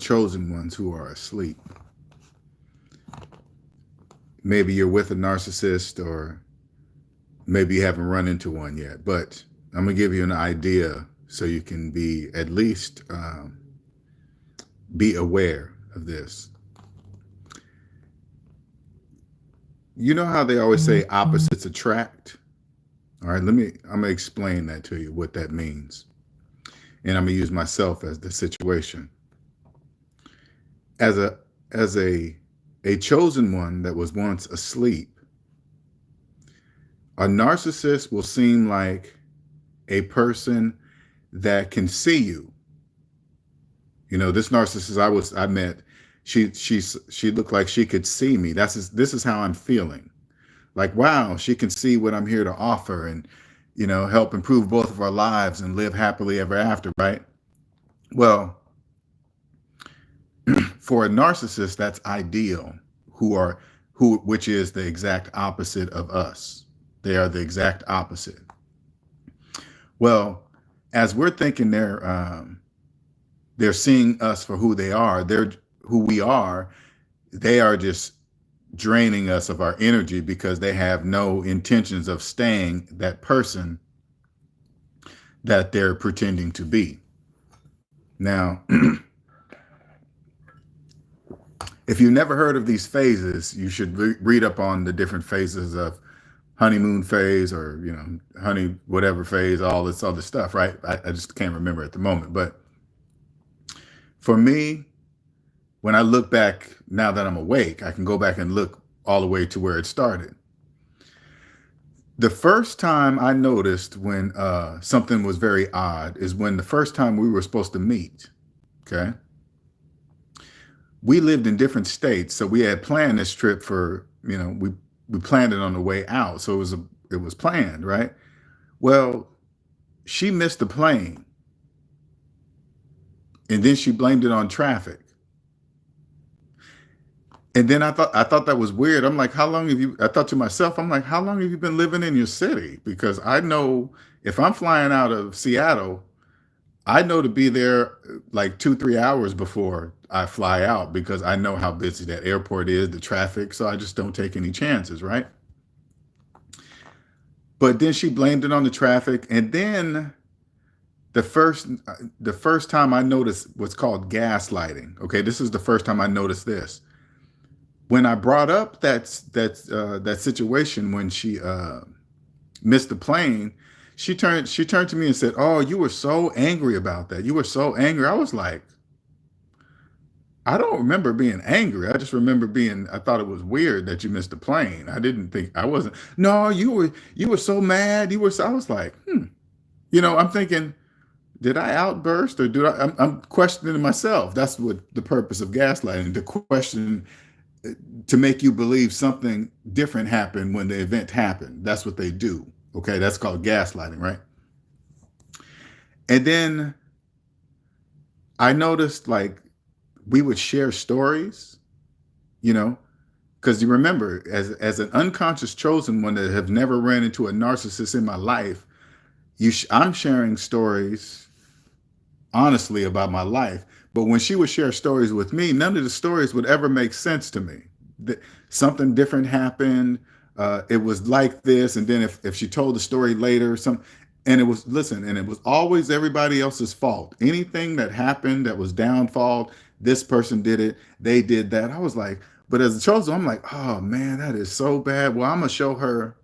chosen ones who are asleep. Maybe you're with a narcissist, or maybe you haven't run into one yet, but I'm going to give you an idea so you can be at least be aware of this. You know how they always say opposites attract? All right, I'm going to explain that to you, what that means. And I'm going to use myself as the situation. As a chosen one that was once asleep, a narcissist will seem like a person that can see you. You know, this narcissist I met, she looked like she could see me. This is how I'm feeling. Like, wow, she can see what I'm here to offer, and, you know, help improve both of our lives and live happily ever after, right? Well, for a narcissist, that's ideal, which is the exact opposite of us. They are the exact opposite. Well, as we're thinking they're seeing us for who they are, they're who we are, they are just draining us of our energy because they have no intentions of staying that person that they're pretending to be. Now, if you've never heard of these phases, you should read up on the different phases of honeymoon phase, or, you know, honey, whatever phase, all this other stuff, right? I just can't remember at the moment. But for me, when I look back, now that I'm awake, I can go back and look all the way to where it started. The first time I noticed when something was very odd is when the first time we were supposed to meet, okay? We lived in different states, so we had planned this trip for, you know, we planned it on the way out, so it was planned, right? Well, she missed the plane, and then she blamed it on traffic. And then I thought that was weird. I'm like, how long have you? I thought to myself, I'm like, how long have you been living in your city? Because I know if I'm flying out of Seattle, I know to be there like 2-3 hours before I fly out, because I know how busy that airport is, the traffic. So I just don't take any chances, right? But then she blamed it on the traffic. And then the first time I noticed what's called gaslighting. Okay, this is the first time I noticed this. When I brought up that situation when she missed the plane, she turned to me and said, "Oh, you were so angry about that. You were so angry." I was like, I don't remember being angry. I just remember I thought it was weird that you missed the plane. I didn't think I wasn't. No, you were so mad. I was like, you know, I'm thinking, did I outburst, or I'm questioning myself. That's what the purpose of gaslighting, to question, to make you believe something different happened when the event happened. That's what they do. Okay, that's called gaslighting, right? And then I noticed, like, we would share stories, you know, because you remember, as an unconscious chosen one that have never ran into a narcissist in my life, I'm sharing stories honestly about my life. But when she would share stories with me, none of the stories would ever make sense to me. Something different happened. It was like this. And then if she told the story later, and it was always everybody else's fault. Anything that happened that was downfall, this person did it, they did that. I was like, but as a chosen, I'm like, oh man, that is so bad. Well, I'm gonna show her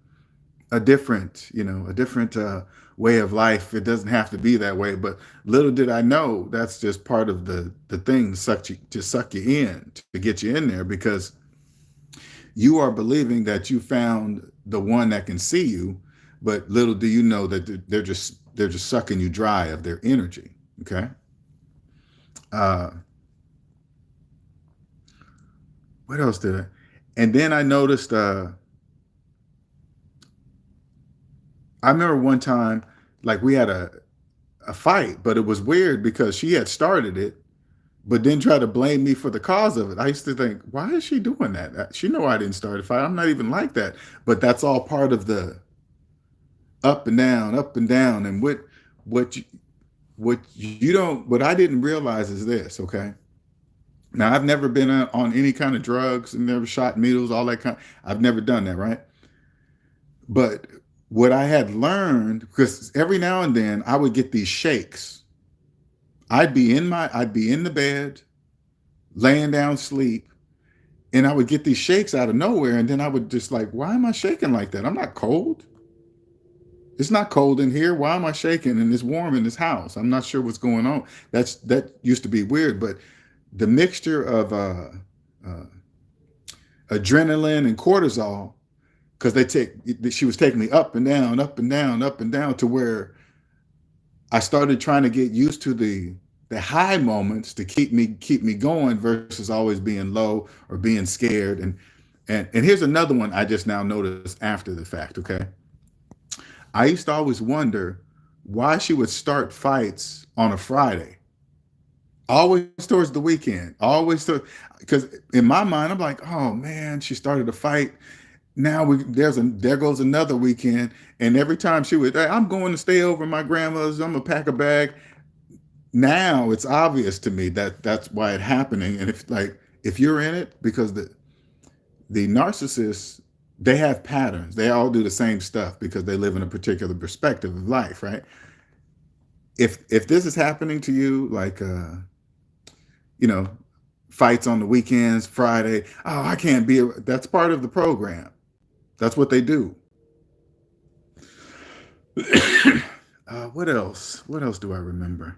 a different way of life. It doesn't have to be that way. But little did I know, that's just part of the thing, to suck you in, to get you in there, because you are believing that you found the one that can see you, but little do you know that they're just sucking you dry of their energy. Okay. What else did I? And then I noticed. I remember one time, like, we had a fight, but it was weird because she had started it, but then tried to blame me for the cause of it. I used to think, why is she doing that? She know I didn't start a fight. I'm not even like that. But that's all part of the up and down, up and down. And what I didn't realize is this, okay? Now, I've never been on any kind of drugs and never shot needles, all that kind. I've never done that, right? But what I had learned, because every now and then I would get these shakes. I'd be in the bed, laying down sleep, and I would get these shakes out of nowhere, and then I would just like, why am I shaking like that? I'm not cold. It's not cold in here. Why am I shaking? And it's warm in this house. I'm not sure what's going on. That used to be weird, but the mixture of uh, adrenaline and cortisol, because she was taking me up and down, up and down, up and down, to where I started trying to get used to the high moments to keep me going versus always being low or being scared. And here's another one I just now noticed after the fact. Okay, I used to always wonder why she would start fights on a Friday, always towards the weekend, because in my mind I'm like, oh man, she started a fight. Now there goes another weekend, and every time she would, "Hey, I'm going to stay over at my grandmother's. I'm gonna pack a bag." Now it's obvious to me that that's why it's happening. And if you're in it, because the narcissists, they have patterns. They all do the same stuff because they live in a particular perspective of life, right? If this is happening to you, like you know, fights on the weekends, Friday, oh, I can't be. That's part of the program. That's what they do. What else? What else do I remember?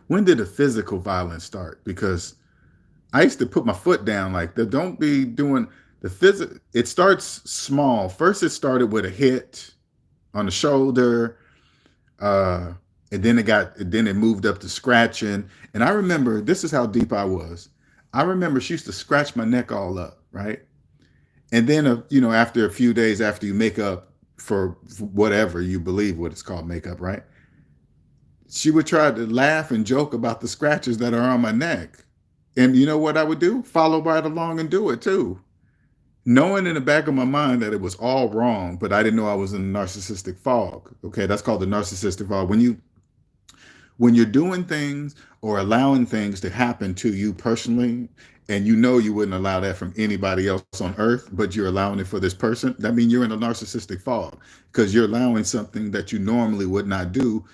When did the physical violence start? Because I used to put my foot down like, don't be doing the physical. It starts small. First, it started with a hit on the shoulder, uh, and then it moved up to scratching. And I remember, this is how deep I was. I remember she used to scratch my neck all up, right? And then, after a few days after you make up for whatever you believe what it's called, makeup, right? She would try to laugh and joke about the scratches that are on my neck. And you know what I would do? Follow right along and do it too. Knowing in the back of my mind that it was all wrong, but I didn't know I was in a narcissistic fog. Okay, that's called the narcissistic fog. When you're doing things or allowing things to happen to you personally, and you know you wouldn't allow that from anybody else on earth, but you're allowing it for this person, that means you're in a narcissistic fog, because you're allowing something that you normally would not do,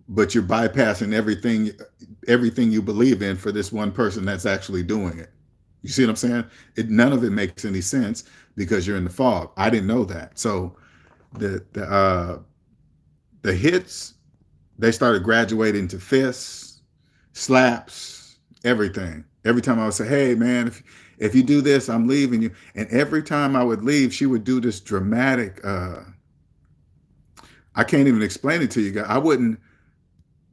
but you're bypassing everything you believe in for this one person that's actually doing it. You see what I'm saying? None of it makes any sense because you're in the fog. I didn't know that. So the hits, they started graduating to fists, slaps, everything. Every time I would say, "Hey man, if you do this, I'm leaving you." And every time I would leave, she would do this dramatic I can't even explain it to you guys. I wouldn't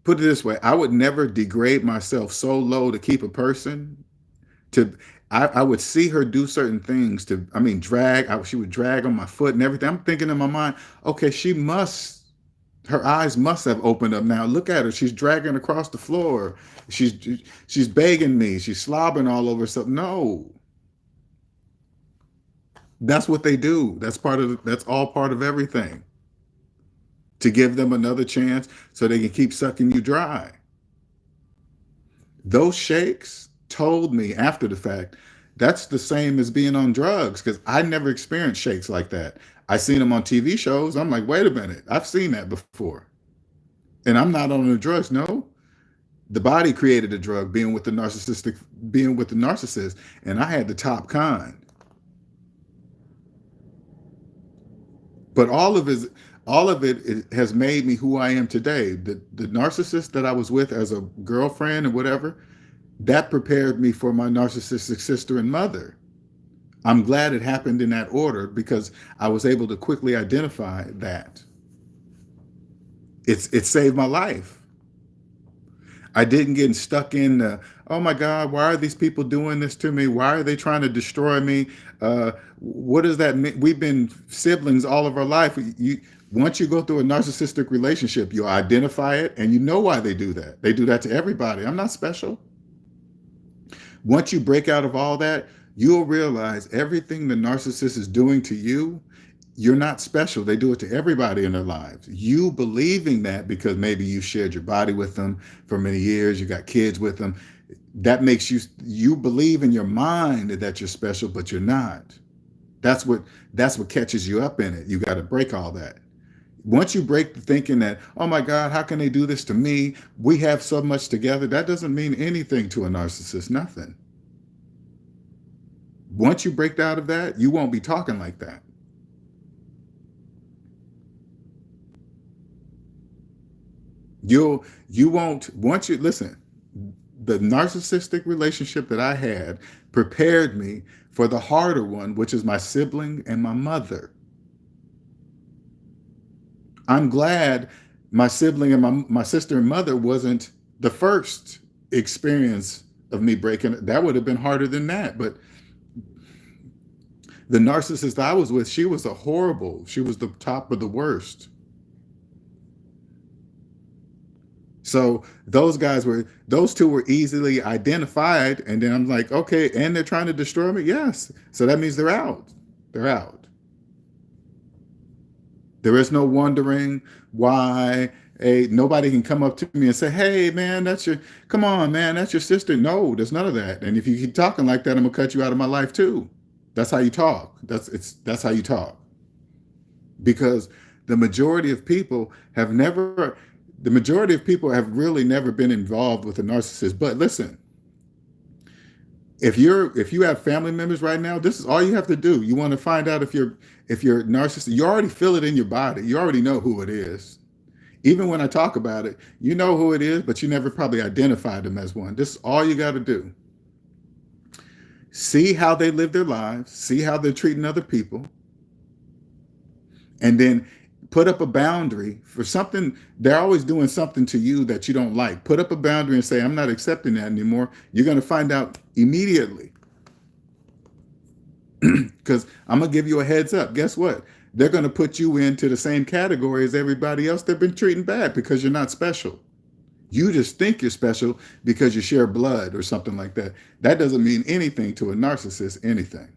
put it this way. I would never degrade myself so low to keep a person to I would see her do certain things she would drag on my foot and everything. I'm thinking in my mind, okay, her eyes must have opened up now. Look at her. She's dragging across the floor. She's begging me. She's slobbering all over stuff. No, that's what they do. That's all part of everything. To give them another chance so they can keep sucking you dry. Those shakes told me after the fact that's the same as being on drugs, because I never experienced shakes like that. I seen them on TV shows. I'm like, wait a minute, I've seen that before. And I'm not on the drugs. No, the body created a drug, being with the narcissist, and I had the top kind. But all of it has made me who I am today. The narcissist that I was with as a girlfriend and whatever, that prepared me for my narcissistic sister and mother. I'm glad it happened in that order because I was able to quickly identify that. It saved my life. I didn't get stuck in oh my God, why are these people doing this to me? Why are they trying to destroy me? What does that mean? We've been siblings all of our life. Once you go through a narcissistic relationship, you identify it and you know why they do that. They do that to everybody. I'm not special. Once you break out of all that, you'll realize everything the narcissist is doing to you, you're not special. They do it to everybody in their lives. You believing that because maybe you shared your body with them for many years, you got kids with them. That makes you believe in your mind that you're special, but you're not. That's what that's what catches you up in it. You got to break all that. Once you break the thinking that, oh my God, how can they do this to me? We have so much together. That doesn't mean anything to a narcissist, nothing. Once you break out of that, you won't be talking like that. You won't, once you listen, the narcissistic relationship that I had prepared me for the harder one, which is my sibling and my mother. I'm glad my sibling and my sister and mother wasn't the first experience of me breaking it. That would have been harder than that. But the narcissist I was with, she was she was the top of the worst. So those two were easily identified. And then I'm like, okay, and they're trying to destroy me? Yes. So that means they're out. They're out. There is no wondering why. Nobody can come up to me and say, hey man, come on man, that's your sister. No, there's none of that. And if you keep talking like that, I'm gonna cut you out of my life too. That's how you talk. That's how you talk. Because the majority of people have never, the majority of people have really never been involved with a narcissist. But listen, if you have family members right now, this is all you have to do. You want to find out if you're narcissist, you already feel it in your body. You already know who it is. Even when I talk about it, you know who it is, but you never probably identified them as one. This is all you got to do. See how they live their lives, see how they're treating other people, and then put up a boundary for something. They're always doing something to you that you don't like. Put up a boundary and say, I'm not accepting that anymore. You're going to find out immediately. Because I'm going to give you a heads up. Guess what? They're going to put you into the same category as everybody else they've been treating bad because you're not special. You just think you're special because you share blood or something like that. That doesn't mean anything to a narcissist, anything.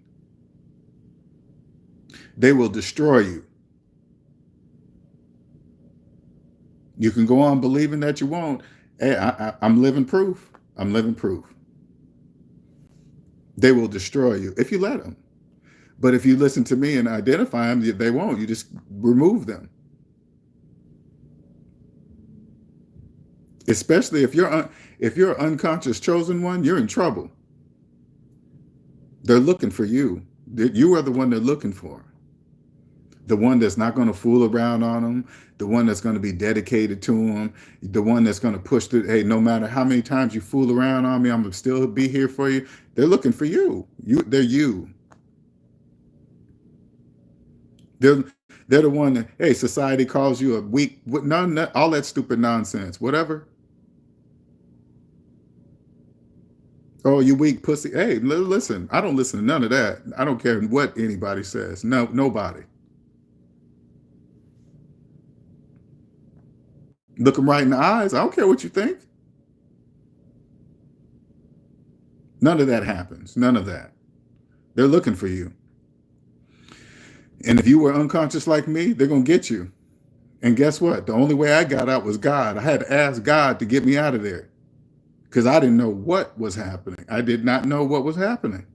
They will destroy you. You can go on believing that you won't. Hey, I'm living proof. I'm living proof. They will destroy you if you let them. But if you listen to me and identify them, they won't. You just remove them. Especially if you're an unconscious chosen one, you're in trouble. They're looking for you. You are the one they're looking for. The one that's not going to fool around on them, the one that's going to be dedicated to them, the one that's going to push through. Hey, no matter how many times you fool around on me, I'm going to still be here for you. They're looking for you. They're you. They're the one that, hey, society calls you a weak, none, all that stupid nonsense, whatever. Oh, you weak pussy. Hey, listen, I don't listen to none of that. I don't care what anybody says. No, nobody. Look them right in the eyes. I don't care what you think. None of that happens. None of that. They're looking for you. And if you were unconscious like me, they're going to get you. And guess what? The only way I got out was God. I had to ask God to get me out of there because I didn't know what was happening. I did not know what was happening.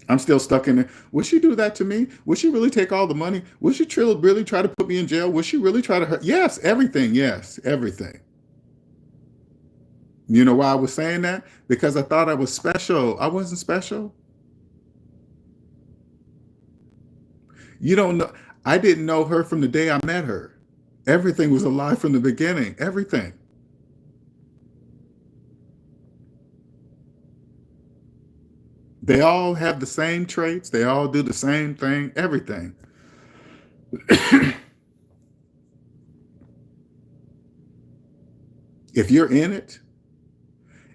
I'm still stuck in it. Would she do that to me? Would she really take all the money? Would she really try to put me in jail? Would she really try to hurt? Yes, everything. Yes, everything. You know why I was saying that? Because I thought I was special. I wasn't special. You don't know. I didn't know her from the day I met her. Everything was a lie from the beginning. Everything. They all have the same traits. They all do the same thing. Everything. If you're in it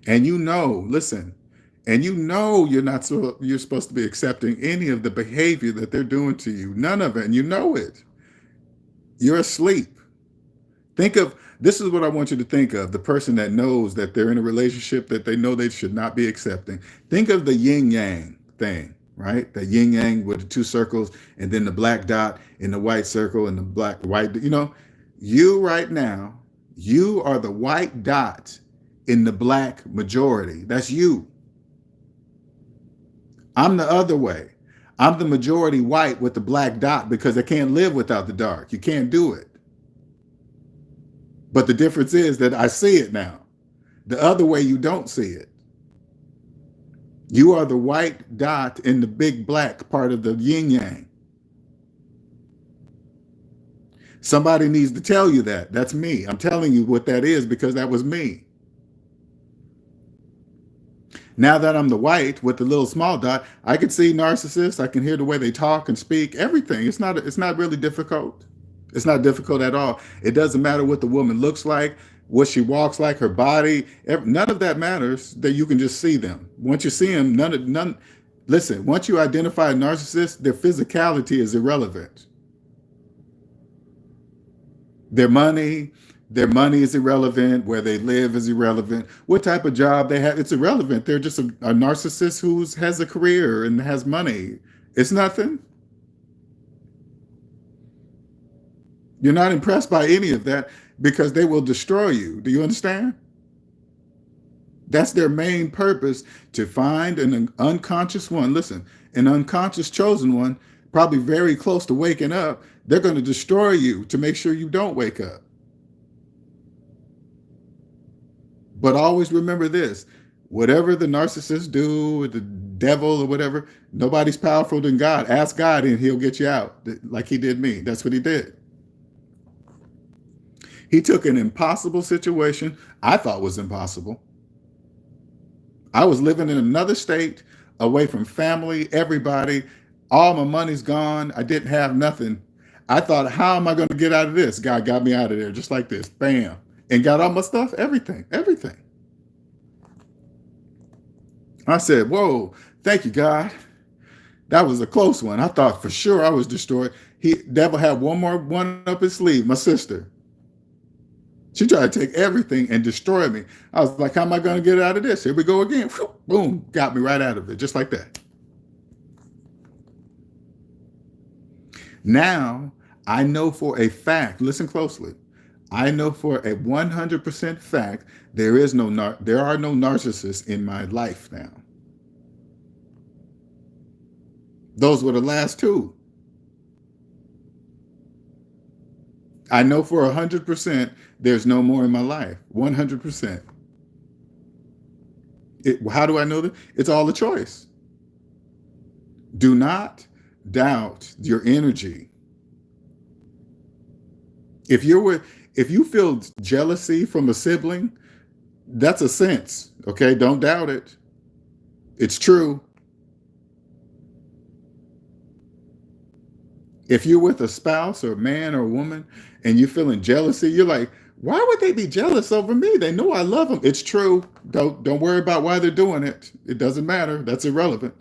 and you know, listen, and you know you're supposed to be accepting any of the behavior that they're doing to you, none of it, and you know it. You're asleep. Think of, this is what I want you to think of, the person that knows that they're in a relationship that they know they should not be accepting. Think of the yin yang thing, right? The yin yang with the two circles and then the black dot in the white circle and the black white, you right now, you are the white dot in the black majority. That's you. I'm the other way. I'm the majority white with the black dot because I can't live without the dark. You can't do it. But the difference is that I see it now. The other way, you don't see it. You are the white dot in the big black part of the yin yang. Somebody needs to tell you that. That's me. I'm telling you what that is because that was me. Now that I'm the white with the little small dot, I can see narcissists. I can hear the way they talk and speak, everything. It's not really difficult. It's not difficult at all. It doesn't matter what the woman looks like, what she walks like, her body. None of that matters. That you can just see them. Once you see them, none. Listen, once you identify a narcissist, their physicality is irrelevant. Their money is irrelevant. Where they live is irrelevant. What type of job they have, it's irrelevant. They're just a narcissist who has a career and has money. It's nothing. You're not impressed by any of that because they will destroy you. Do you understand? That's their main purpose, to find an unconscious one. Listen, an unconscious chosen one, probably very close to waking up. They're going to destroy you to make sure you don't wake up. But always remember this: whatever the narcissists do, or the devil or whatever, nobody's powerful than God. Ask God and he'll get you out like he did me. That's what he did. He took an impossible situation I thought was impossible. I was living in another state, away from family, everybody. All my money's gone. I didn't have nothing. I thought, how am I going to get out of this? God got me out of there just like this. Bam. And got all my stuff, everything. I said, whoa, thank you, God. That was a close one. I thought for sure I was destroyed. Devil had one up his sleeve, my sister. She tried to take everything and destroy me. I was like, how am I going to get out of this? Here we go again. Boom, got me right out of it, just like that. Now, I know for a fact, listen closely, I know for a 100% fact, there are no narcissists in my life now. Those were the last two. I know for 100% there's no more in my life. 100%. How do I know that? It's all a choice. Do not doubt your energy. If you feel jealousy from a sibling, that's a sense. Okay, don't doubt it. It's true. If you're with a spouse or a man or a woman and you're feeling jealousy, you're like, why would they be jealous over me? They know I love them. It's true. Don't worry about why they're doing it. It doesn't matter. That's irrelevant.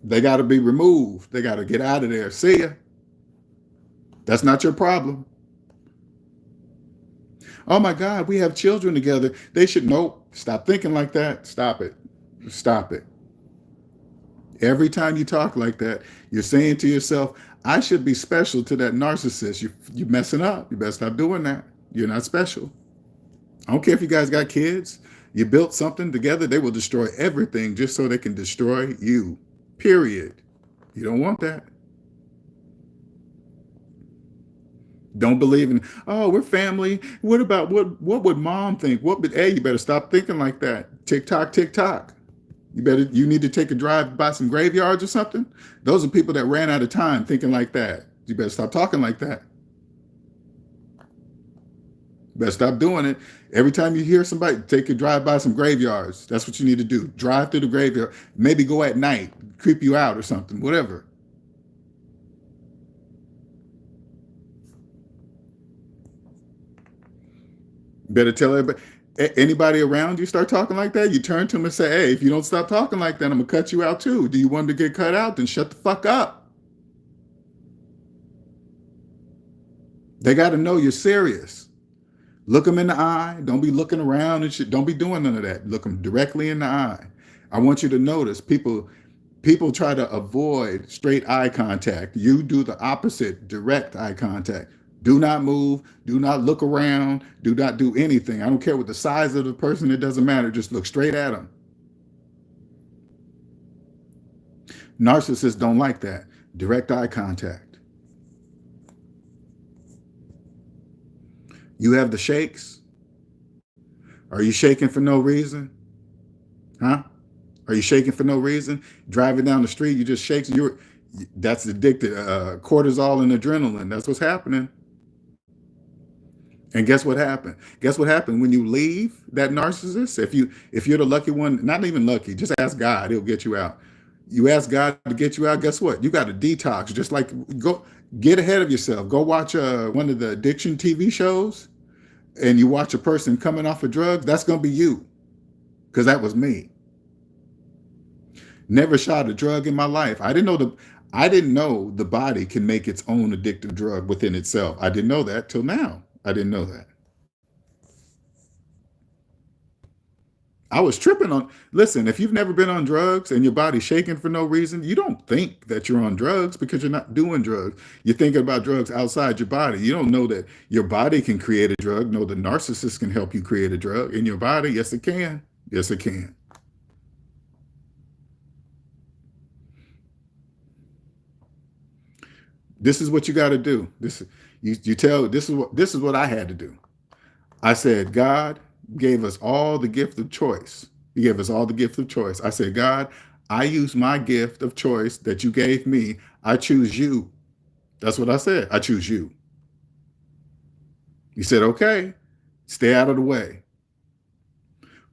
They got to be removed. They got to get out of there. See ya. That's not your problem. Oh my God, we have children together. They should, nope. Stop thinking like that. Stop it. Stop it. Every time you talk like that, you're saying to yourself, I should be special to that narcissist. You're messing up. You better stop doing that. You're not special. I don't care if you guys got kids. You built something together. They will destroy everything just so they can destroy you. Period. You don't want that. Don't believe in, oh, we're family. What about what would mom think? Hey, you better stop thinking like that. Tick tock, tick tock. You need to take a drive by some graveyards or something. Those are people that ran out of time thinking like that. You better stop talking like that. You better stop doing it. Every time you hear somebody, take a drive by some graveyards. That's what you need to do. Drive through the graveyard. Maybe go at night, creep you out or something, whatever. Better tell everybody. Anybody around you start talking like that, you turn to them and say, hey, if you don't stop talking like that, I'm going to cut you out too. Do you want to get cut out? Then shut the fuck up. They got to know you're serious. Look them in the eye. Don't be looking around and shit. Don't be doing none of that. Look them directly in the eye. I want you to notice people try to avoid straight eye contact. You do the opposite, direct eye contact. Do not move. Do not look around. Do not do anything. I don't care what the size of the person. It doesn't matter. Just look straight at them. Narcissists don't like that. Direct eye contact. You have the shakes. Are you shaking for no reason? Huh? Are you shaking for no reason? Driving down the street, you just shake. That's addicted. Cortisol and adrenaline. That's what's happening. And guess what happened? Guess what happened when you leave that narcissist? If you're the lucky one, not even lucky, just ask God, he'll get you out. You ask God to get you out, guess what? You got to detox. Just like go get ahead of yourself. Go watch one of the addiction TV shows and you watch a person coming off of drugs, that's gonna be you. Because that was me. Never shot a drug in my life. I didn't know the body can make its own addictive drug within itself. I didn't know that till now. I didn't know that. I was tripping on. Listen, if you've never been on drugs and your body's shaking for no reason, you don't think that you're on drugs because you're not doing drugs. You're thinking about drugs outside your body. You don't know that your body can create a drug. No, the narcissist can help you create a drug in your body. Yes, it can. Yes, it can. This is what you got to do. You tell. This is what I had to do. I said, God gave us all the gift of choice. He gave us all the gift of choice. I said, God, I use my gift of choice that you gave me. I choose you. That's what I said. I choose you. He said, okay, stay out of the way.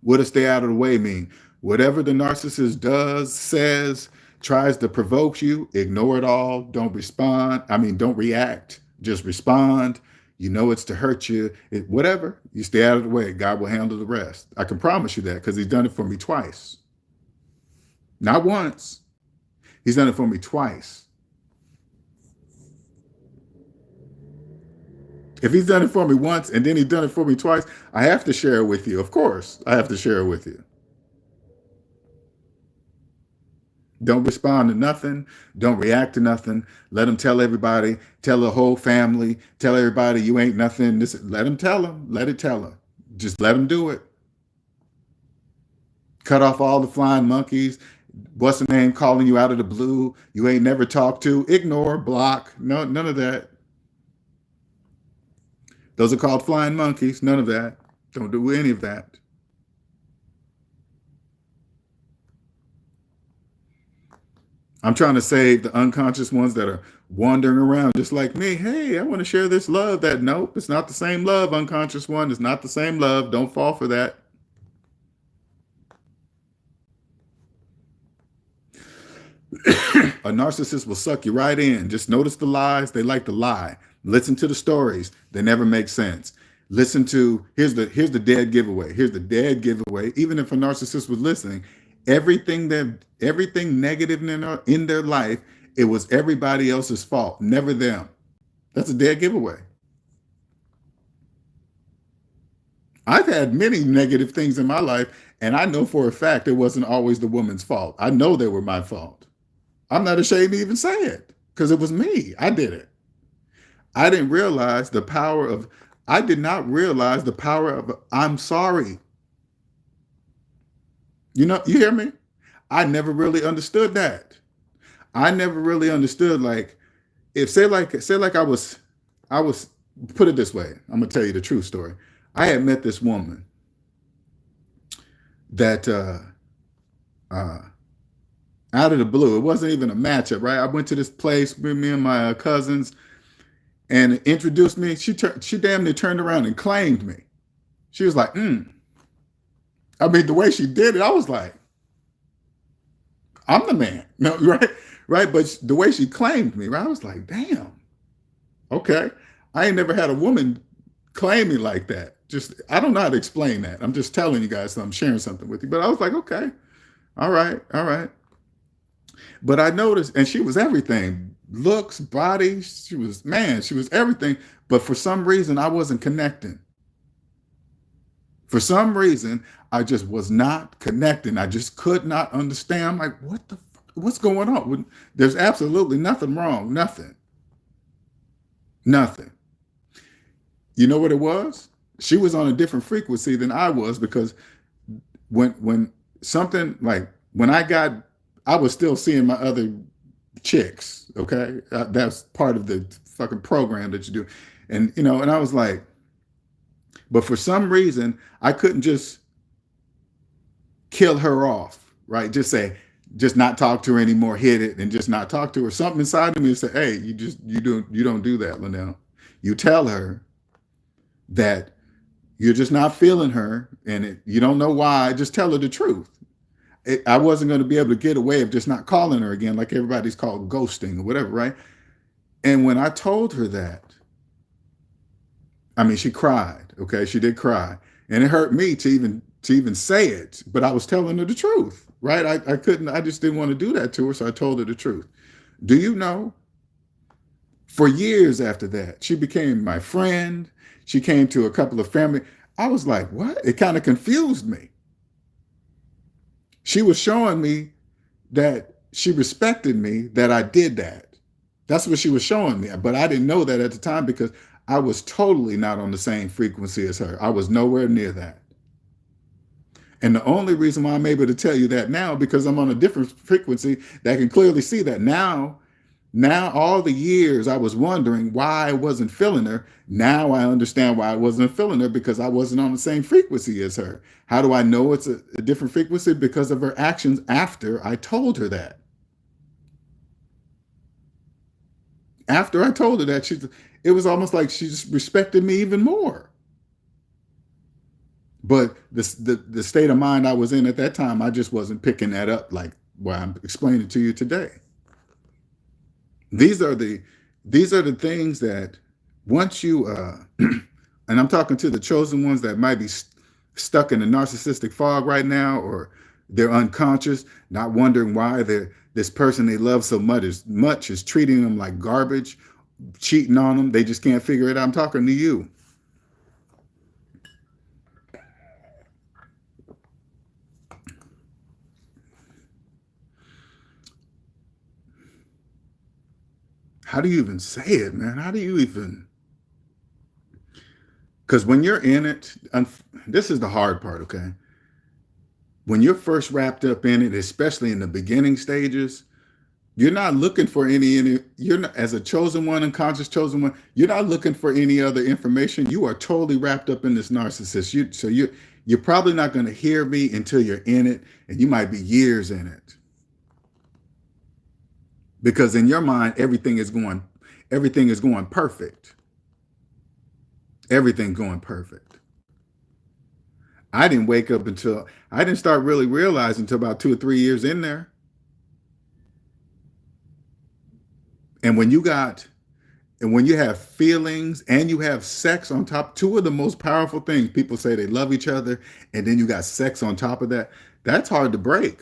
What does stay out of the way mean? Whatever the narcissist does, says, tries to provoke you, ignore it all. Don't respond. I mean, don't react. Just respond. You know it's to hurt you. Whatever. You stay out of the way. God will handle the rest. I can promise you that because he's done it for me twice. Not once. He's done it for me twice. If he's done it for me once and then he's done it for me twice, I have to share it with you. Of course, I have to share it with you. Don't respond to nothing. Don't react to nothing. Let them tell everybody, tell the whole family, tell everybody you ain't nothing. Let them tell them. Let it tell them. Just let them do it. Cut off all the flying monkeys. What's the name calling you out of the blue? You ain't never talked to. Ignore, block. No, none of that. Those are called flying monkeys. None of that. Don't do any of that. I'm trying to save the unconscious ones that are wandering around just like me. Hey, I want to share this love. That nope, it's not the same love, unconscious one. It's not the same love. Don't fall for that. A narcissist will suck you right in. Just notice the lies. They like to lie. Listen to the stories. They never make sense. Listen to here's the dead giveaway. Here's the dead giveaway. Even if a narcissist was listening, everything negative in their life, it was everybody else's fault, never them. That's a dead giveaway. I've had many negative things in my life, and I know for a fact it wasn't always the woman's fault. I know they were my fault. I'm not ashamed to even say it because it was me. I did it. I didn't realize the power of, I did not realize the power of, I'm sorry. You hear me? I never really understood that. I never really understood, like, if say like I was put it this way. I'm gonna tell you the true story. I had met this woman that uh out of the blue. It wasn't even a matchup, right? I went to this place with me and my cousins and introduced me. She damn near turned around and claimed me. She was like, I mean, the way she did it, I was like, I'm the man. No, right? Right. But the way she claimed me, right? I was like, damn. Okay. I ain't never had a woman claim me like that. Just, I don't know how to explain that. I'm just telling you guys, so I'm sharing something with you. But I was like, okay. All right. All right. But I noticed, and she was everything, looks, body, she was everything. But for some reason, I wasn't connecting. For some reason, I just was not connecting. I just could not understand. I'm like, what's going on? There's absolutely nothing wrong. Nothing. Nothing. You know what it was? She was on a different frequency than I was, because when something like when I was still seeing my other chicks. Okay, that's part of the fucking program that you do, and and I was like, but for some reason I couldn't just kill her off, right? Just not talk to her anymore, hit it, and just not talk to her. Something inside of me said, "Hey, you don't do that, Linnell. You tell her that you're just not feeling her, and you don't know why. Just tell her the truth." I wasn't going to be able to get away of just not calling her again, like everybody's called ghosting or whatever, right? And when I told her that, I mean, she cried. Okay, she did cry, and it hurt me to even say it. But I was telling her the truth, right? I couldn't. I just didn't want to do that to her, so I told her the truth. Do you know? For years after that, she became my friend. She came to a couple of family. I was like, what? It kind of confused me. She was showing me that she respected me, that I did that. That's what she was showing me. But I didn't know that at the time, because I was totally not on the same frequency as her. I was nowhere near that. And the only reason why I'm able to tell you that now, because I'm on a different frequency that can clearly see that now. Now, all the years I was wondering why I wasn't feeling her, now I understand why I wasn't feeling her, because I wasn't on the same frequency as her. How do I know it's a different frequency? Because of her actions after I told her that. After I told her that, it was almost like she just respected me even more. But the state of mind I was in at that time, I just wasn't picking that up like what I'm explaining to you today. These are the things that once you and I'm talking to the chosen ones that might be stuck in a narcissistic fog right now, or they're unconscious, not wondering why this person they love so much is treating them like garbage, cheating on them. They just can't figure it out. I'm talking to you. How do you even say it, man? How do you even? Because when you're in it, this is the hard part, okay? When you're first wrapped up in it, especially in the beginning stages, you're not looking for you're not, as a chosen one, unconscious chosen one, you're not looking for any other information. You are totally wrapped up in this narcissist. You're probably not going to hear me until you're in it, and you might be years in it. Because in your mind, everything is going perfect. Everything going perfect. I didn't start really realizing until about 2 or 3 years in there. And when you have feelings and you have sex on top, two of the most powerful things, people say they love each other, and then you got sex on top of that, that's hard to break.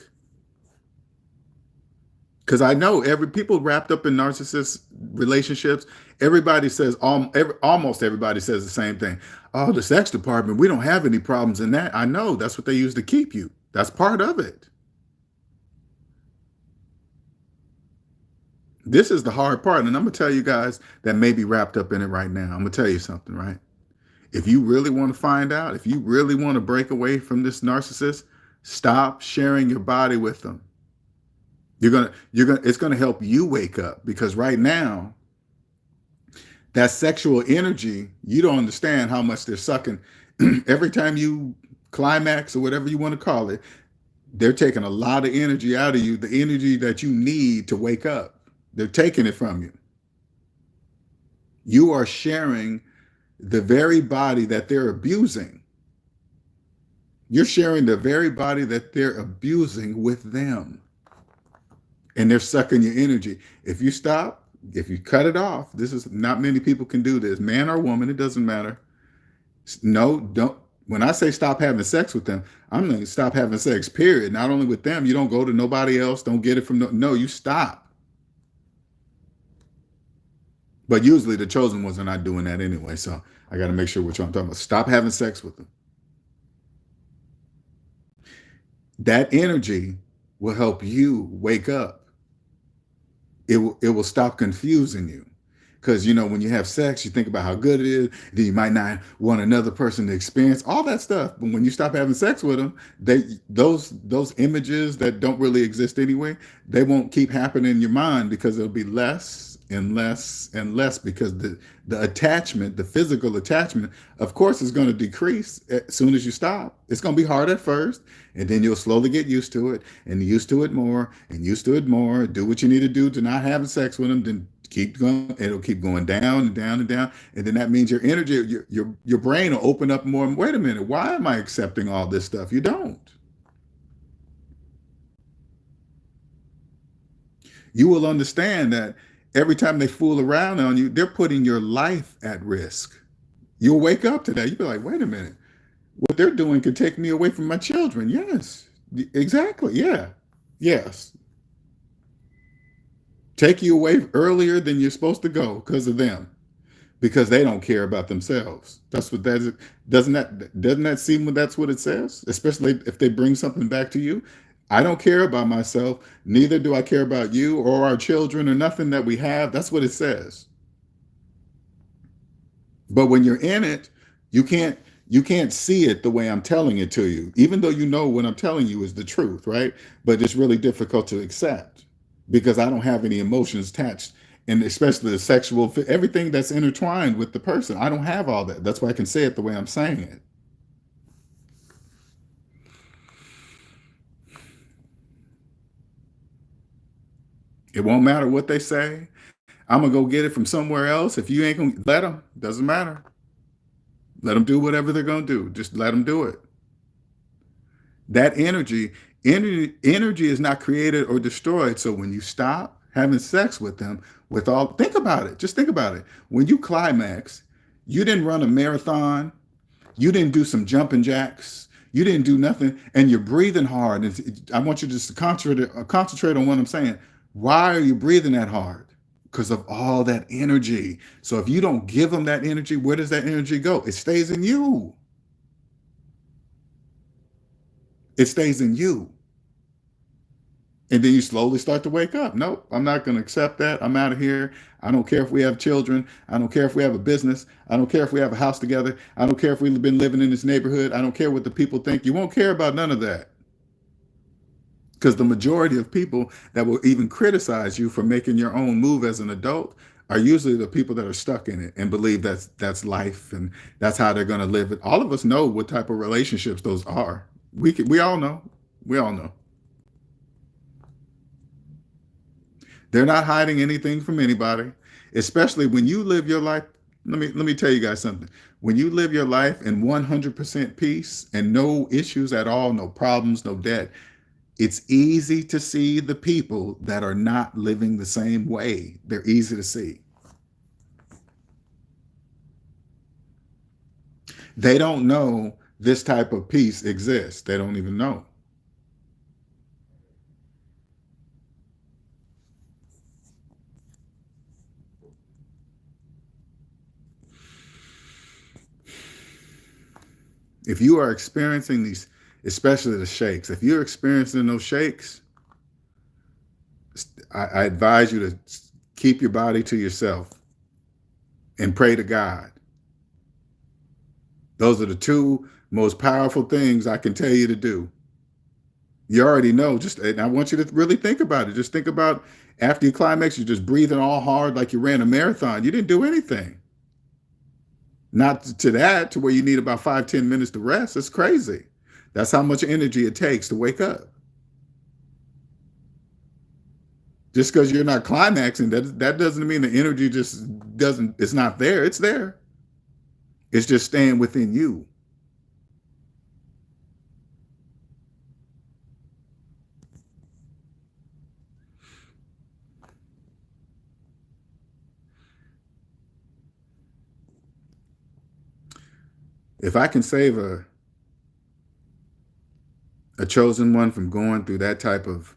Because I know people wrapped up in narcissist relationships, everybody says, almost everybody says the same thing. Oh, the sex department, we don't have any problems in that. I know, that's what they use to keep you. That's part of it. This is the hard part. And I'm going to tell you guys that may be wrapped up in it right now. I'm going to tell you something, right? If you really want to find out, if you really want to break away from this narcissist, stop sharing your body with them. It's going to help you wake up, because right now, that sexual energy, you don't understand how much they're sucking. Every time you climax or whatever you want to call it, they're taking a lot of energy out of you, the energy that you need to wake up. They're taking it from you. You are sharing the very body that they're abusing. You're sharing the very body that they're abusing with them. And they're sucking your energy. If you cut it off, not many people can do this, man or woman, it doesn't matter. No, don't. When I say stop having sex with them, I'm going to stop having sex, period. Not only with them, you don't go to nobody else, don't get it from, no, you stop. But usually the chosen ones are not doing that anyway. So I got to make sure which one I'm talking about. Stop having sex with them. That energy will help you wake up. It will stop confusing you. Because you know, when you have sex, you think about how good it is. Then you might not want another person to experience all that stuff. But when you stop having sex with them, those images that don't really exist anyway, they won't keep happening in your mind because it'll be less and less and less because the attachment, the physical attachment, of course, is going to decrease as soon as you stop. It's going to be hard at first, and then you'll slowly get used to it and used to it more and used to it more. Do what you need to do to not having sex with them. Then keep going. It'll keep going down and down and down, and then that means your energy, your brain will open up more. Wait a minute, why am I accepting all this stuff? You don't. You will understand that every time they fool around on you, they're putting your life at risk. You'll wake up to that. You'll be like, wait a minute, what they're doing could take me away from my children. Yes, exactly. Yeah, yes. Take you away earlier than you're supposed to go because of them, because they don't care about themselves. That's what that is. Doesn't that seem what that's what it says? Especially if they bring something back to you. I don't care about myself. Neither do I care about you or our children or nothing that we have. That's what it says. But when you're in it, you can't you can't see it the way I'm telling it to you, even though you know what I'm telling you is the truth, right? But it's really difficult to accept because I don't have any emotions attached, and especially the sexual, everything that's intertwined with the person. I don't have all that. That's why I can say it the way I'm saying it. It won't matter what they say. I'm gonna go get it from somewhere else. If you ain't gonna let them, doesn't matter. Let them do whatever they're gonna do. Just let them do it. That energy is not created or destroyed. So when you stop having sex with them, with all, think about it. Just think about it. When you climax, you didn't run a marathon. You didn't do some jumping jacks. You didn't do nothing, and you're breathing hard. I want you just to concentrate on what I'm saying. Why are you breathing that hard? Because of all that energy. So if you don't give them that energy, where does that energy go? It stays in you. It stays in you. And then you slowly start to wake up. Nope, I'm not going to accept that. I'm out of here. I don't care if we have children. I don't care if we have a business. I don't care if we have a house together. I don't care if we've been living in this neighborhood. I don't care what the people think. You won't care about none of that. Because the majority of people that will even criticize you for making your own move as an adult are usually the people that are stuck in it and believe that's life and that's how they're going to live it. All of us know what type of relationships those are. We all know. We all know. They're not hiding anything from anybody, especially when you live your life. Let me tell you guys something. When you live your life in 100% peace and no issues at all, no problems, no debt, it's easy to see the people that are not living the same way. They're easy to see. They don't know this type of peace exists. They don't even know. If you are experiencing these, especially the shakes, if you're experiencing those shakes, I advise you to keep your body to yourself and pray to God. Those are the two most powerful things I can tell you to do. You already know. Just, and I want you to really think about it. Just think about after you climax, you're just breathing all hard like you ran a marathon. You didn't do anything. Not to that, to where you need about 5, 10 minutes to rest. It's crazy. That's how much energy it takes to wake up. Just because you're not climaxing, that doesn't mean the energy just doesn't, it's not there. It's there. It's just staying within you. If I can save a chosen one from going through that type of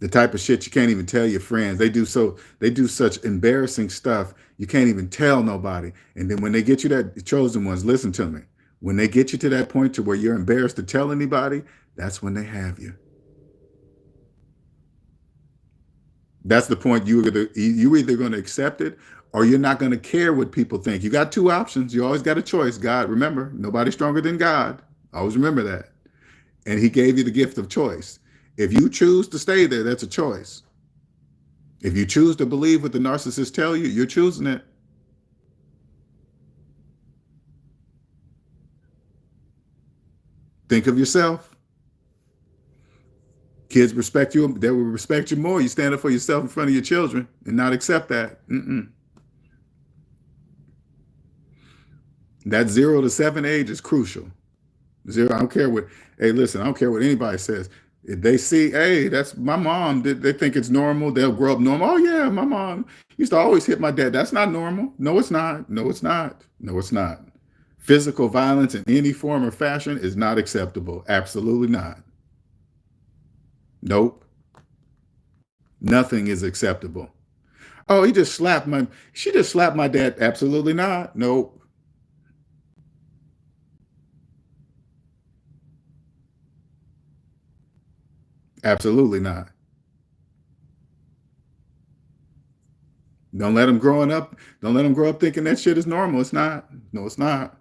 the type of shit you can't even tell your friends. They do such embarrassing stuff you can't even tell nobody. And then when they get you that chosen ones, listen to me. When they get you to that point to where you're embarrassed to tell anybody, that's when they have you. That's the point. You either going to accept it or you're not going to care what people think. You got two options. You always got a choice. God, remember, nobody's stronger than God. Always remember that. And he gave you the gift of choice. If you choose to stay there, that's a choice. If you choose to believe what the narcissist tell you, you're choosing it. Think of yourself. Kids respect you. They will respect you more. You stand up for yourself in front of your children and not accept that. That 0 to 7 age is crucial. Zero. I don't care what. Hey, listen. I don't care what anybody says. If they see, hey, that's my mom. They think it's normal. They'll grow up normal. Oh yeah, my mom used to always hit my dad. That's not normal. No, it's not. No, it's not. No, it's not. Physical violence in any form or fashion is not acceptable. Absolutely not. Nope. Nothing is acceptable. Oh, she just slapped my dad. Absolutely not. Nope. Absolutely not. Don't let them growing up. Don't let them grow up thinking that shit is normal. It's not. No, it's not.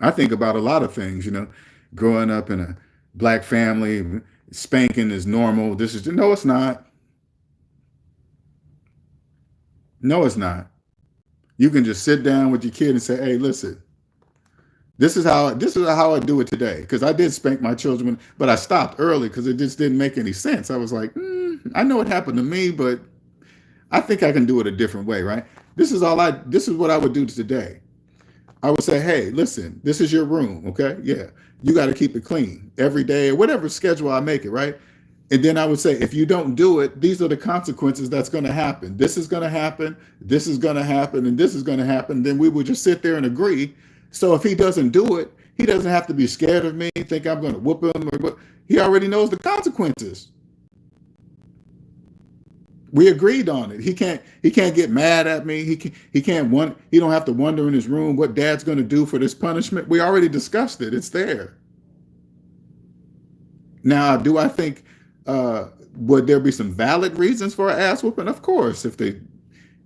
I think about a lot of things, growing up in a black family, spanking is normal. This is no, it's not. No, it's not. You can just sit down with your kid and say, "Hey, listen, this is how I do it today." Because I did spank my children, but I stopped early because it just didn't make any sense. I was like, I know it happened to me, but I think I can do it a different way, right? This is what I would do today. I would say, hey, listen, this is your room, okay? Yeah. You got to keep it clean every day or whatever schedule I make it, right? And then I would say, if you don't do it, these are the consequences that's going to happen. This is going to happen, this is going to happen, and this is going to happen. Then we would just sit there and agree. So if he doesn't do it, he doesn't have to be scared of me, think I'm going to whoop him. He already knows the consequences. We agreed on it. He can't get mad at me. He don't have to wonder in his room what dad's going to do for this punishment. We already discussed it. It's there. Now, do I think would there be some valid reasons for an ass whooping? Of course, if they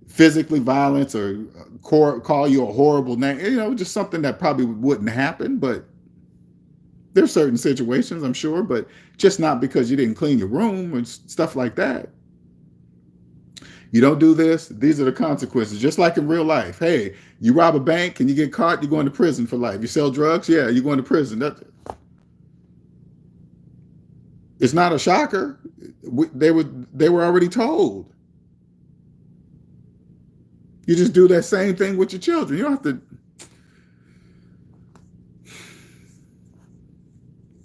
physically violence or call you a horrible name, just something that probably wouldn't happen. But there's certain situations, I'm sure, but just not because you didn't clean your room and stuff like that. You don't do this, these are the consequences. Just like in real life. Hey, you rob a bank and you get caught, you're going to prison for life. You sell drugs, yeah, you're going to prison. It's not a shocker. They were already told. You just do that same thing with your children. You don't have to.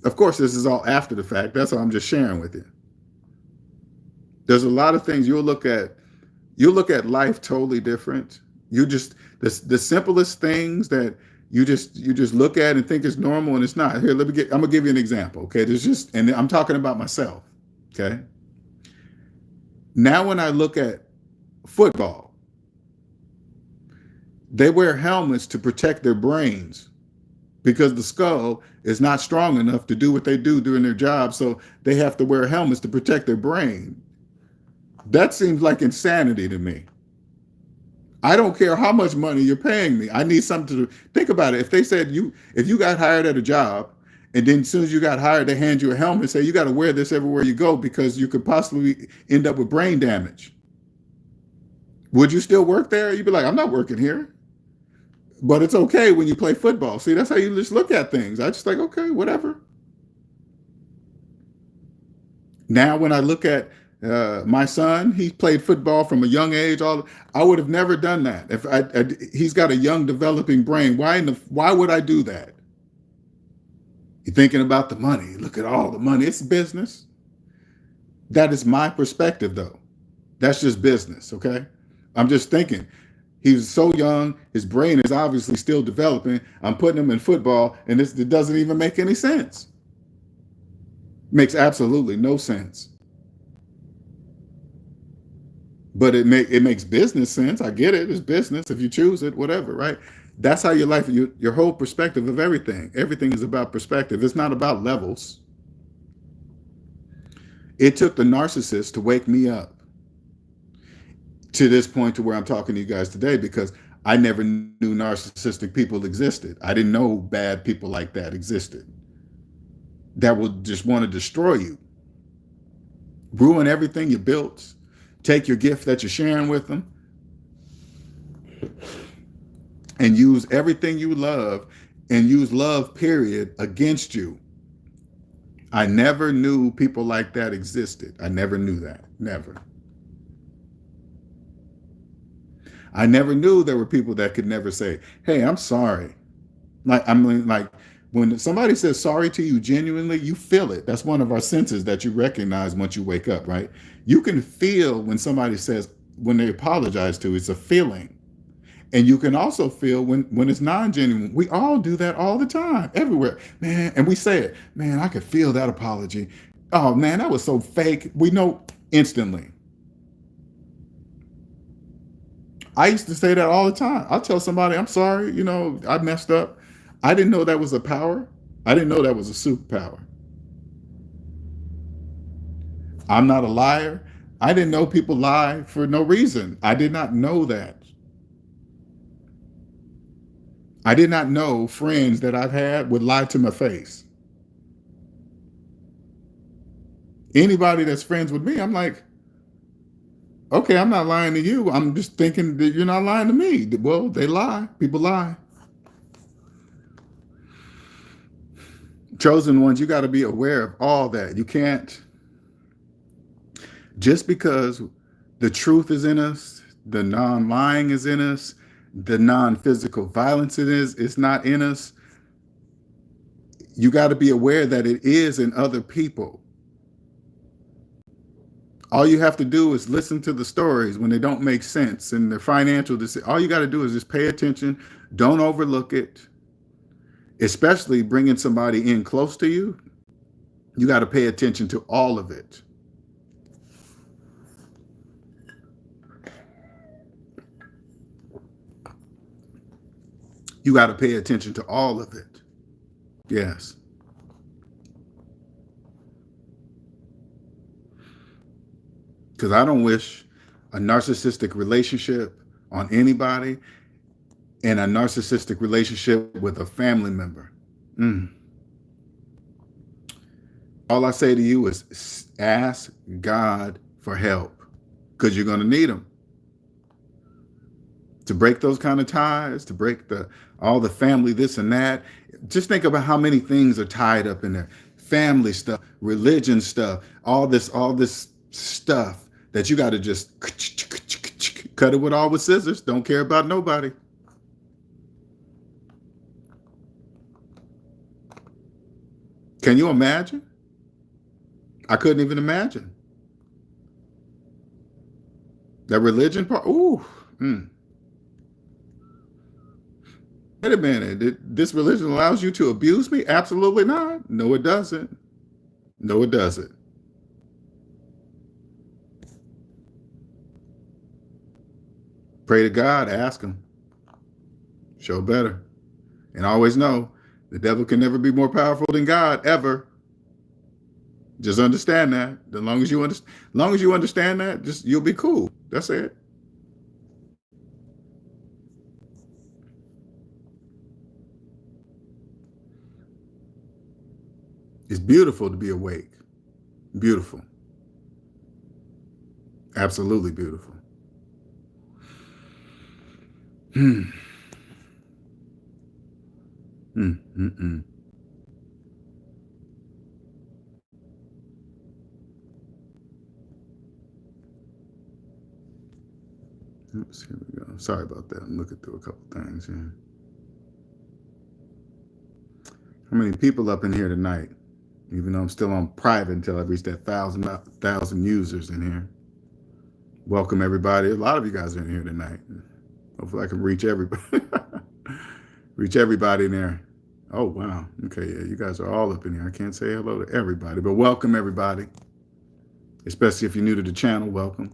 Of course, this is all after the fact. That's all I'm just sharing with you. There's a lot of things you'll look at life totally different. You just the simplest things that you just look at and think is normal and it's not. Here, I'm gonna give you an example. Okay, and I'm talking about myself. Okay. Now when I look at football, they wear helmets to protect their brains because the skull is not strong enough to do what they do during their job. So they have to wear helmets to protect their brain. That seems like insanity to me. I don't care how much money you're paying me. I need something to think about it. If they said if you got hired at a job and then as soon as you got hired, they hand you a helmet and say, you got to wear this everywhere you go because you could possibly end up with brain damage. Would you still work there? You'd be like, I'm not working here. But it's okay when you play football. See, that's how you just look at things. I just like, okay, whatever. Now, when I look at my son, he played football from a young age. I would have never done that. If he's got a young developing brain, why would I do that? You're thinking about the money. Look at all the money. It's business. That is my perspective, though. That's just business, okay? I'm just thinking. He's so young. His brain is obviously still developing. I'm putting him in football, and it doesn't even make any sense. Makes absolutely no sense. But it makes business sense. I get it. It's business. If you choose it, whatever, right? That's how your life, your whole perspective of everything. Everything is about perspective. It's not about levels. It took the narcissist to wake me up to this point to where I'm talking to you guys today, because I never knew narcissistic people existed. I didn't know bad people like that existed, that will just want to destroy you, ruin everything you built, take your gift that you're sharing with them, and use everything you love and use love, period, against you. I never knew people like that existed. I never knew that. Never. I never knew there were people that could never say, hey, I'm sorry. Like when somebody says sorry to you genuinely, you feel it. That's one of our senses that you recognize once you wake up, right? You can feel when somebody says, when they apologize to, it's a feeling. And you can also feel when it's non-genuine. We all do that all the time, everywhere, man. And we say it, man, I could feel that apology. Oh man, that was so fake. We know instantly. I used to say that all the time. I'll tell somebody, I'm sorry, I messed up. I didn't know that was a power. I didn't know that was a superpower. I'm not a liar. I didn't know people lie for no reason. I did not know that. I did not know friends that I've had would lie to my face. Anybody that's friends with me, I'm like, okay, I'm not lying to you. I'm just thinking that you're not lying to me. Well, they lie. People lie. Chosen ones, you got to be aware of all that. You can't, just because the truth is in us, the non-lying is in us, the non-physical violence it's not in us. You got to be aware that it is in other people. All you have to do is listen to the stories when they don't make sense and their financial decisions. All you got to do is just pay attention. Don't overlook it. Especially bringing somebody in close to you. You got to pay attention to all of it. You got to pay attention to all of it. Yes. Because I don't wish a narcissistic relationship on anybody, and a narcissistic relationship with a family member. All I say to you is ask God for help, because you're going to need him to break those kind of ties, to break all the family this and that. Just think about how many things are tied up in there. Family stuff, religion stuff, all this stuff that you got to just cut it with scissors. Don't care about nobody. Can you imagine? I couldn't even imagine. That religion part, ooh. Wait a minute, this religion allows you to abuse me? Absolutely not. No, it doesn't. No, it doesn't. Pray to God, ask him. Show better. And always know, the devil can never be more powerful than God, ever. Just understand that. As long as you understand that, just you'll be cool. That's it. It's beautiful to be awake. Beautiful. Absolutely beautiful. Oops, here we go. Sorry about that. I'm looking through a couple things here. How many people up in here tonight? Even though I'm still on private until I reach that 1,000 users in here. Welcome everybody. A lot of you guys are in here tonight. Hopefully I can reach everybody. Reach everybody in there. Oh, wow. Okay, yeah, you guys are all up in here. I can't say hello to everybody, but welcome everybody. Especially if you're new to the channel, welcome.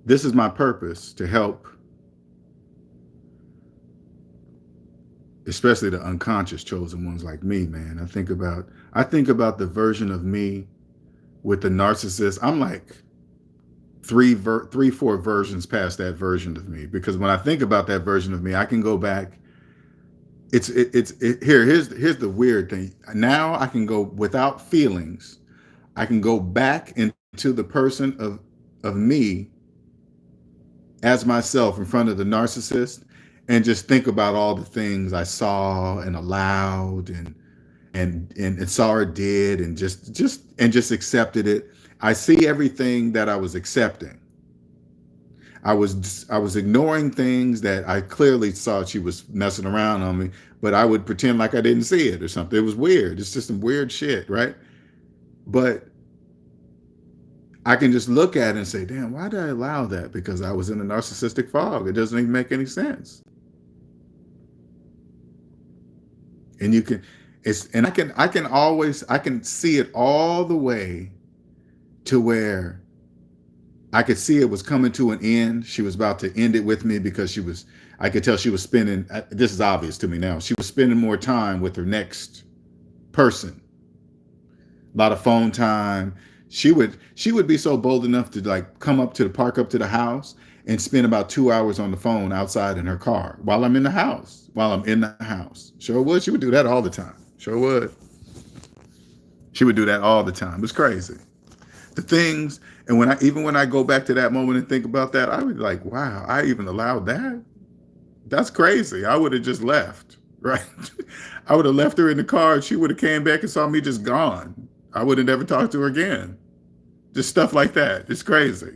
This is my purpose, to help especially the unconscious chosen ones like me, man. I think about the version of me with the narcissist. I'm like three, four versions past that version of me, because when I think about that version of me, I can go back. Here's the weird thing. Now I can go without feelings. I can go back into the person of me as myself in front of the narcissist, and just think about all the things I saw and allowed and saw or did, and just accepted it. I see everything that I was accepting. I was ignoring things that I clearly saw she was messing around on me, but I would pretend like I didn't see it or something. It was weird. It's just some weird shit, right? But I can just look at it and say, damn, why did I allow that? Because I was in a narcissistic fog. It doesn't even make any sense. And you can, it's, and I can see it all the way to where I could see it was coming to an end. She was about to end it with me because I could tell she was spending, this is obvious to me now, she was spending more time with her next person. A lot of phone time. She would be so bold enough to like park up to the house and spend about 2 hours on the phone outside in her car while I'm in the house. Sure would. She would do that all the time. Sure would. She would do that all the time. It was crazy. The things, and when I go back to that moment and think about that, I would be like, wow, I even allowed that? That's crazy. I would have just left, right? I would have left her in the car, and she would have came back and saw me just gone. I would have never talked to her again. Just stuff like that. It's crazy.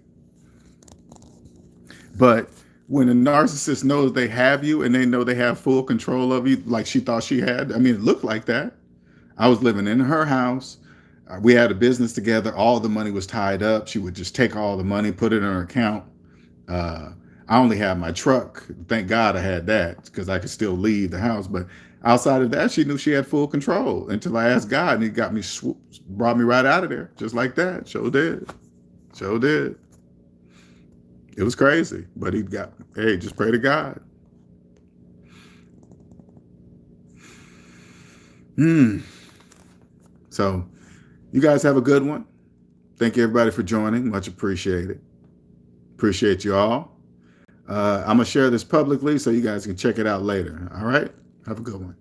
But when a narcissist knows they have you and they know they have full control of you, like she thought she had, I mean, it looked like that. I was living in her house. We had a business together. All the money was tied up. She would just take all the money, put it in her account. I only had my truck. Thank God I had that because I could still leave the house. But outside of that, she knew she had full control until I asked God, and he brought me right out of there, just like that. Sure did. Sure did. It was crazy, but hey, just pray to God. So you guys have a good one. Thank you, everybody, for joining. Much appreciated. Appreciate you all. I'm going to share this publicly so you guys can check it out later. All right? Have a good one.